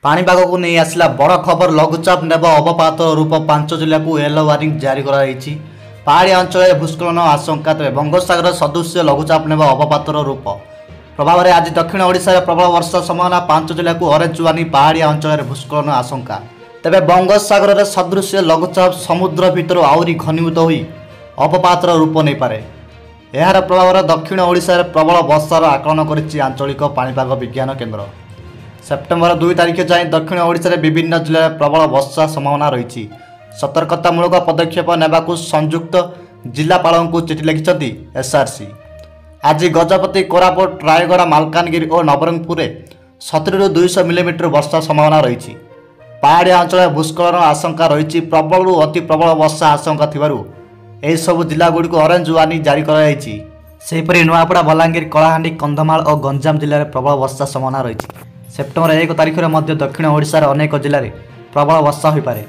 पाणीपाग को नहीं आसला बड़ खबर लघुचाप नेब अवपातर रूप 5 जिला को येलो वार्निंग जारी कराई। पहाड़िया अंचल भूस्खलन आशंका तेज बंगोपसागर सदृश लघुचाप नेब अवपातर रूप प्रभाव में आज दक्षिण ओडिशा प्रबल वर्षा संभावना 5 जिला को ऑरेंज वार्निंग। पहाड़िया अंचल भूस्खलन आशंका तेज बंगोपसागर सदृश लघुचाप समुद्र भितर आहरी घनीभूत हो अवपातर रूप नहीं पारे। यार प्रभाव में दक्षिण ओडिशा प्रबल वर्षार आकलन कर आंचलिक पाणीपाग विज्ञान केन्द्र। सेप्टेम्बर 2 तारिख जाए दक्षिण ओडिशा विभिन्न जिले में प्रबल वर्षा संभावना रही। सतर्कतामूलक पदक्षेप नेबाकू संयुक्त जिलापाल को चिठी लिखिं एसआरसी। आज गजपति, कोरापुट, रायगड़ा, मालकानगिरी और नवरंगपुर 70 ରୁ 200 मिलीमीटर वर्षा संभावना रही। पहाड़िया अंचल भूस्खलन आशंका रही। प्रबल ରୁ अति प्रबल वर्षा आशंका थिबारु एही सब जिला गुड़ी को ऑरेंज वार्निंग जारी कराई। सेहीपरि नुआपड़ा, बलांगीर, कलाहांडी, कंधमाल और गंजाम जिले में प्रबल वर्षा संभावना रही। सेप्टेम्बर 1 तारिख में दक्षिण ओडिशार अनेक जिले में प्रबल वर्षा हो पारे।